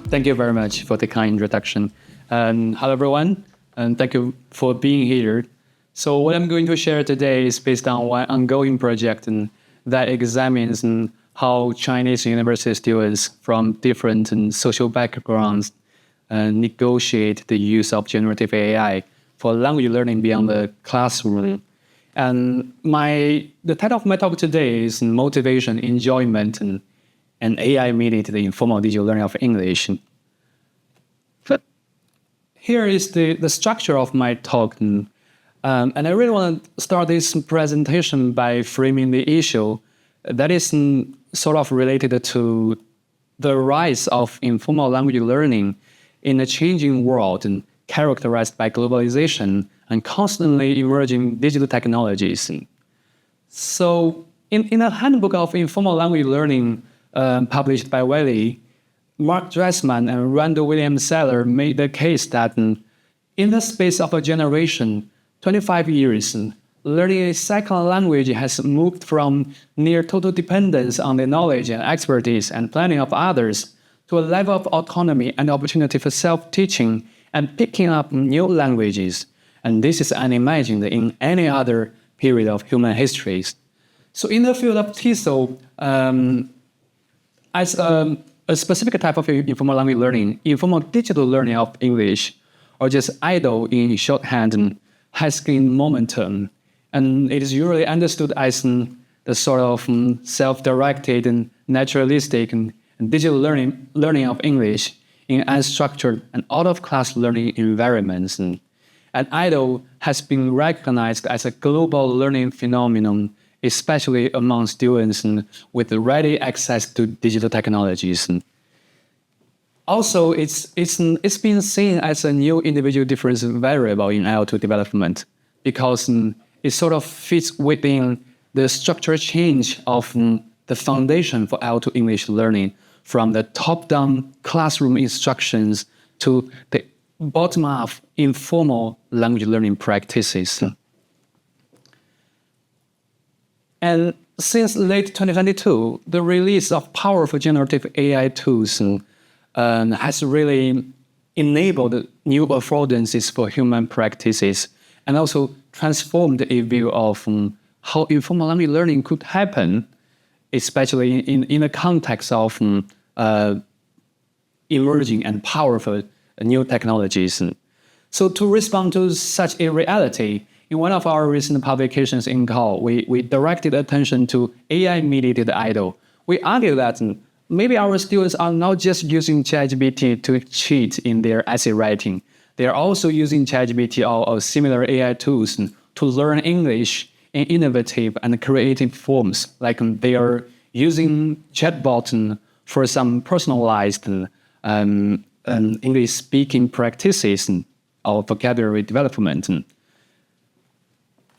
Thank you very much for the kind introduction. Hello, everyone, and thank you for being here. So what I'm going to share today is based on one ongoing project that examines how Chinese university students from different social backgrounds negotiate the use of generative AI for language learning beyond the classroom. And the title of my talk today is Motivation, Enjoyment, and AI-mediated informal digital learning of English. But here is the structure of my talk. And I really want to start this presentation by framing the issue that is sort of related to the rise of informal language learning in a changing world and characterized by globalization and constantly emerging digital technologies. So in a handbook of informal language learning published by Wiley, Mark Dressman and Randall William Seller made the case that in the space of a generation, 25 years, learning a second language has moved from near total dependence on the knowledge and expertise and planning of others to a level of autonomy and opportunity for self-teaching and picking up new languages. And this is unimagined in any other period of human history. So in the field of TESOL, as a specific type of informal language learning, informal digital learning of English, or just IDLE in shorthand, has gained momentum. And it is usually understood as the sort of self-directed and naturalistic and digital learning of English in unstructured and out-of-class learning environments. And IDLE has been recognized as a global learning phenomenon, especially among students with ready access to digital technologies. Also, it's been seen as a new individual difference variable in L2 development because it sort of fits within the structural change of the foundation for L2 English learning from the top-down classroom instructions to the bottom-up informal language learning practices. And since late 2022, the release of powerful generative AI tools has really enabled new affordances for human practices and also transformed a view of how informal language learning could happen, especially in the context of emerging and powerful new technologies. So to respond to such a reality, in one of our recent publications in Call, we directed attention to AI-mediated IDLE. We argue that maybe our students are not just using ChatGPT to cheat in their essay writing. They are also using ChatGPT or similar AI tools to learn English in innovative and creative forms, like they are using chatbot for some personalized English-speaking practices or vocabulary development.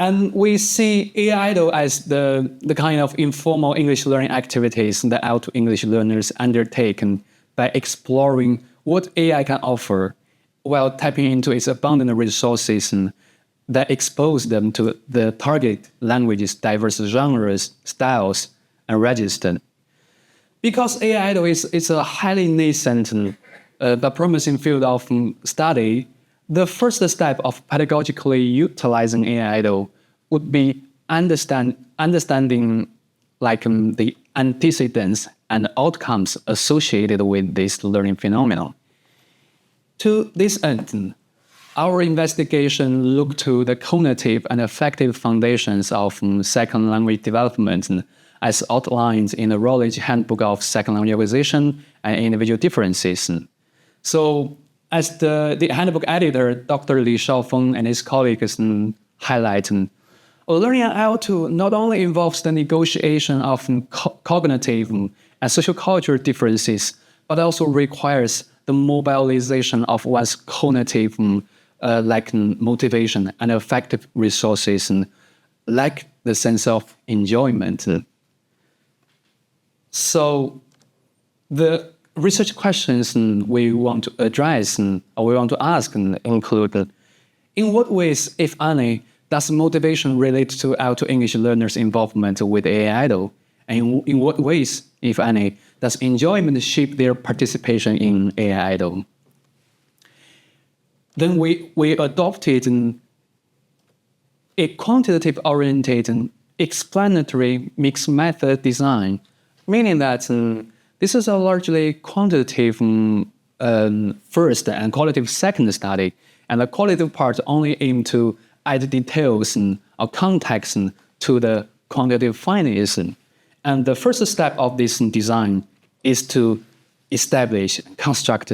And we see AI-IDLE as the kind of informal English learning activities that L2 English learners undertake by exploring what AI can offer while tapping into its abundant resources that expose them to the target language's diverse genres, styles, and registers. Because AI-IDLE is a highly nascent but promising field of study, the first step of pedagogically utilizing AI-IDLE would be understanding the antecedents and outcomes associated with this learning phenomenon. To this end, our investigation looked to the cognitive and affective foundations of second language development as outlined in the Routledge Handbook of Second Language Acquisition and Individual Differences. So, as the handbook editor, Dr. Li Shaofeng and his colleagues highlight, learning at L2 not only involves the negotiation of cognitive and social cultural differences, but also requires the mobilization of one's cognitive motivation and affective resources, like the sense of enjoyment. So the research questions we want to address or we want to ask include, in what ways, if any, does motivation relate to L2 English learners' involvement with AI-IDLE? And in what ways, if any, does enjoyment shape their participation in AI idol? Then we adopted a quantitative-oriented and explanatory mixed method design, meaning that this is a largely quantitative first and qualitative second study, and the qualitative part only aim to add details or context to the quantitative findings. And the first step of this design is to establish and construct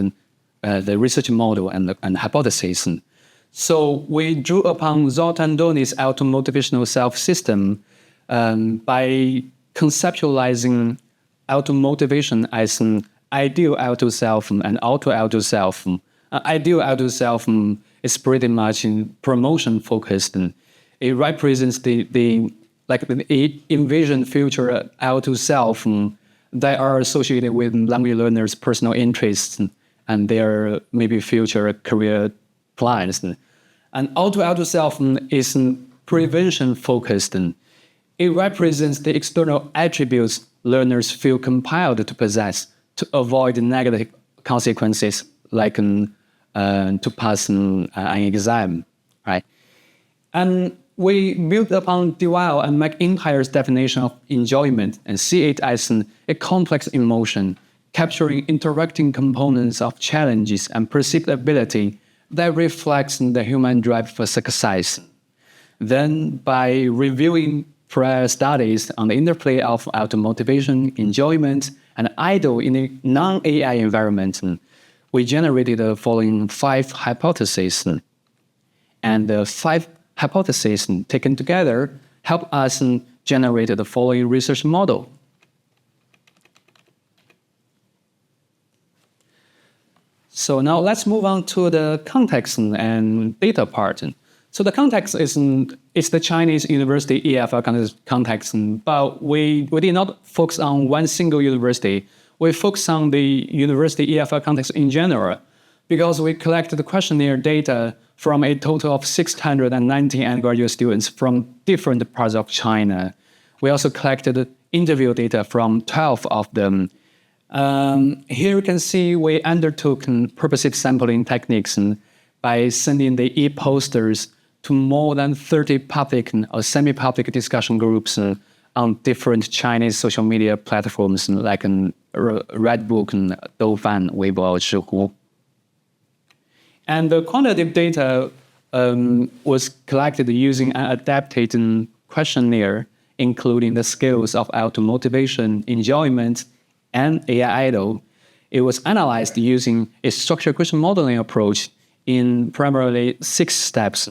the research model and hypothesis. So we drew upon Zoltandoni's auto-motivational self-system by conceptualizing auto-motivation as an ideal auto-self and auto-auto-self. Ideal auto-self is pretty much promotion-focused. It represents the envisioned future auto-self that are associated with language learners' personal interests and their maybe future career plans. And auto-self is prevention-focused. It represents the external attributes learners feel compelled to possess to avoid negative consequences, like to pass an exam, right? And we build upon Dewey and McIntyre's definition of enjoyment and see it as a complex emotion, capturing interacting components of challenges and perceived ability that reflects the human drive for success. Then, by reviewing prior studies on the interplay of auto-motivation, enjoyment, and idle in a non-AI environment, we generated the following 5 hypotheses. And the 5 hypotheses taken together help us generate the following research model. So now let's move on to the context and data part. So the context is it's the Chinese university EFL context, but we did not focus on one single university. We focused on the university EFL context in general, because we collected the questionnaire data from a total of 619 undergraduate students from different parts of China. We also collected interview data from 12 of them. Here you can see we undertook purposive sampling techniques by sending the e-posters to more than 30 public or semi-public discussion groups on different Chinese social media platforms like Redbook, Doufan, Weibo, Zhihu. And the quantitative data was collected using an adapted questionnaire, including the scales of auto-motivation, enjoyment, and AI idle. It was analyzed using a structured question modeling approach in primarily 6 steps.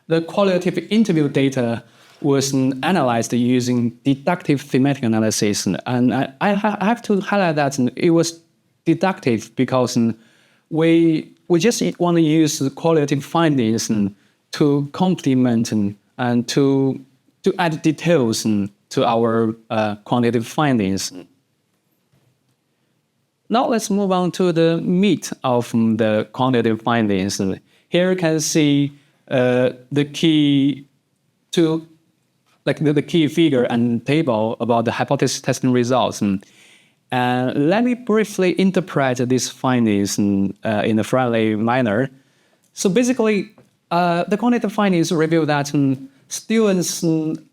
The qualitative interview data was analyzed using deductive thematic analysis. And I have to highlight that it was deductive because we just want to use the qualitative findings to complement and to add details to our quantitative findings. Now let's move on to the meat of the quantitative findings. Here you can see the key figure and table about the hypothesis testing results. Let me briefly interpret these findings in a friendly manner. So basically, the quantitative findings reveal that students'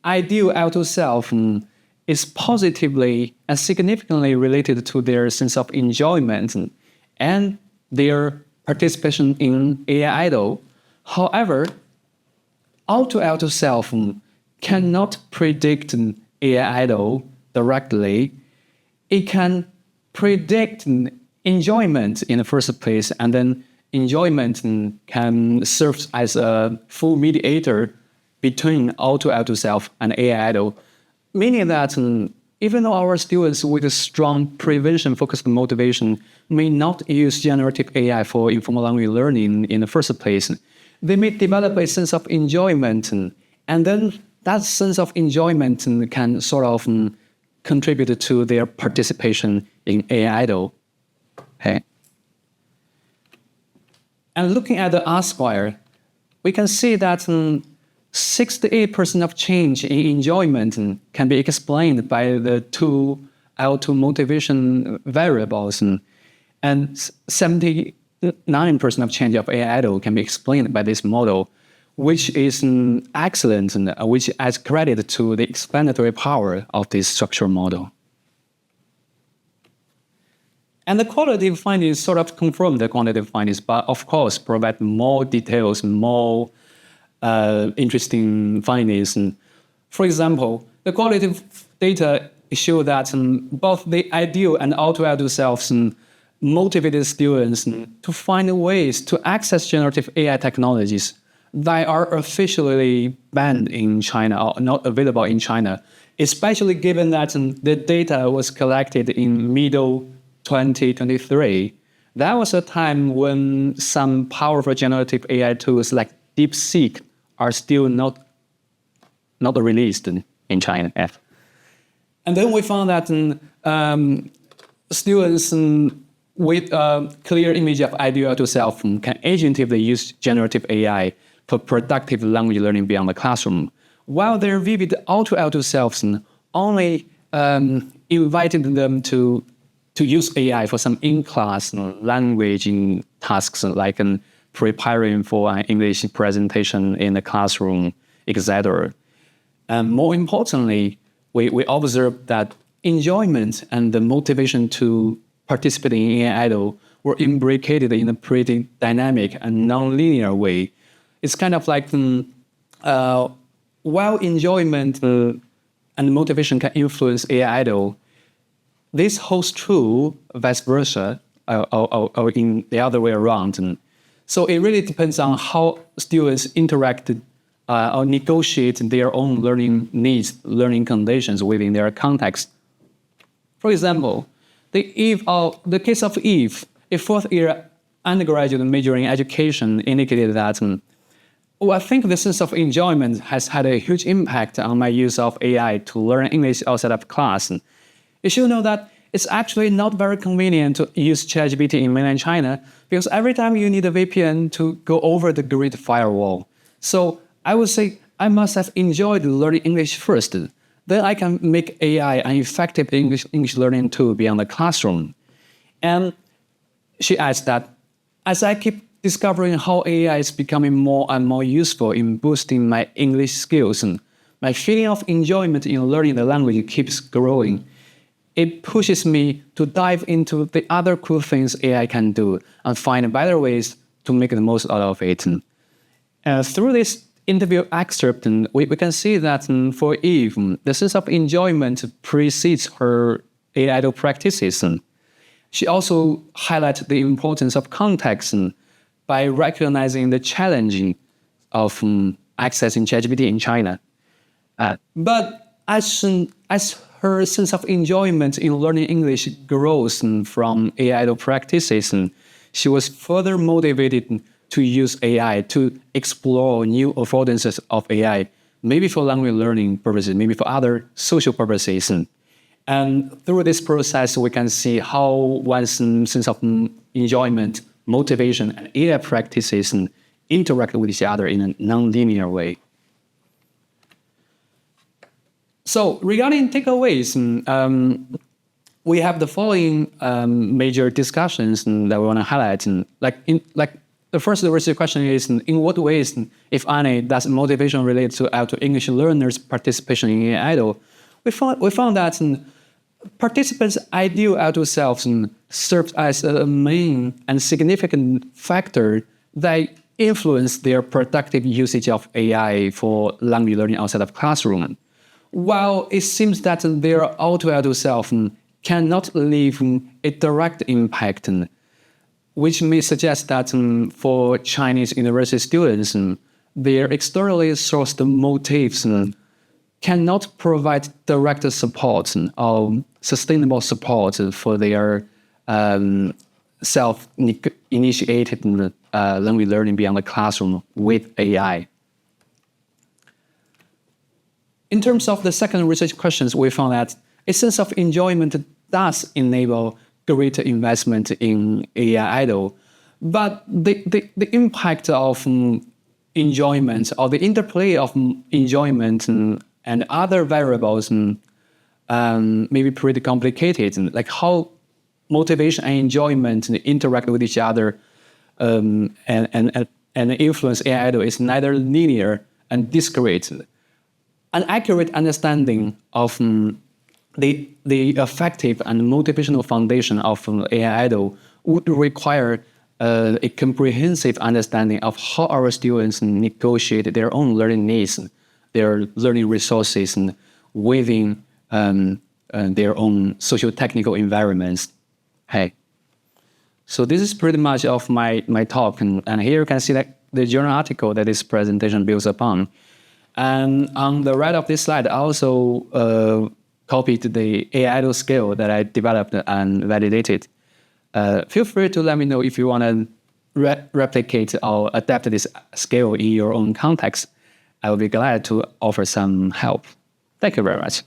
ideal auto-self is positively and significantly related to their sense of enjoyment and their participation in AI idol. However, auto-self cannot predict AI idol directly. It can predict enjoyment in the first place, and then enjoyment can serve as a full mediator between auto-self and AI idol, meaning that even though our students with a strong prevention-focused motivation may not use generative AI for informal language learning in the first place, they may develop a sense of enjoyment, and then that sense of enjoyment can sort of contribute to their participation in AI idol. Okay. And looking at the R-square, we can see that 68% of change in enjoyment can be explained by the two L2 motivation variables, and 79% of change of AI-DLE can be explained by this model, which is excellent and which adds credit to the explanatory power of this structural model. And the qualitative findings sort of confirm the quantitative findings, but of course provide more details, more interesting findings. And for example, the qualitative data show that both the ideal and auto-ideal selves motivated students to find ways to access generative AI technologies that are officially banned in China or not available in China, especially given that the data was collected in middle 2023. That was a time when some powerful generative AI tools like DeepSeek are still not released in China. And then we found that students with a clear image of ideal to self can agentively use generative AI for productive language learning beyond the classroom, while their vivid auto selves only invited them to use AI for some in-class language tasks like preparing for an English presentation in the classroom, etc. And more importantly, we observed that enjoyment and the motivation to participate in AI-DLE were imbricated in a pretty dynamic and non-linear way. It's kind of like while enjoyment and motivation can influence AI-DLE, this holds true vice versa, or in the other way around. And so it really depends on how students interact or negotiate their own learning needs, learning conditions within their context. For example, the case of Eve, a fourth-year undergraduate majoring in education, indicated that, I think the sense of enjoyment has had a huge impact on my use of AI to learn English outside of class. You should know that it's actually not very convenient to use ChatGPT in mainland China because every time you need a VPN to go over the Great Firewall. So I would say I must have enjoyed learning English first. Then I can make AI an effective English learning tool beyond the classroom. And she adds that as I keep discovering how AI is becoming more and more useful in boosting my English skills, my feeling of enjoyment in learning the language keeps growing. It pushes me to dive into the other cool things AI can do and find better ways to make the most out of it. Through this interview excerpt, we can see that for Eve, the sense of enjoyment precedes her AI-DLE practices. She also highlights the importance of context by recognizing the challenge of accessing ChatGPT in China. But as her sense of enjoyment in learning English grows from AI-DLE practices, she was further motivated to use AI to explore new affordances of AI, maybe for language learning purposes, maybe for other social purposes. And through this process, we can see how one's sense of enjoyment, motivation, and AI practices interact with each other in a non-linear way. So regarding takeaways, we have the following major discussions that we want to highlight. The first research question is, in what ways, if any, does motivation relate to English learners' participation in AI-DLE? We found that participants' ideal auto selves served as a main and significant factor that influence their productive usage of AI for language learning outside of classroom. While it seems that their auto self cannot leave a direct impact, which may suggest that for Chinese university students, their externally sourced motives cannot provide direct support or sustainable support for their self-initiated language learning beyond the classroom with AI. In terms of the second research questions, we found that a sense of enjoyment does enable greater investment in AI-DLE, but the impact of enjoyment or the interplay of enjoyment and other variables may be pretty complicated. And like how motivation and enjoyment interact with each other and influence AI idol is neither linear and discrete. An accurate understanding of the effective and motivational foundation of AI idol would require a comprehensive understanding of how our students negotiate their own learning needs, their learning resources, and within their own socio-technical environments. Hey, so this is pretty much of my talk, and here you can see that the journal article that this presentation builds upon. And on the right of this slide, I also copied the AI idol scale that I developed and validated. Feel free to let me know if you want to replicate or adapt this scale in your own context. I will be glad to offer some help. Thank you very much.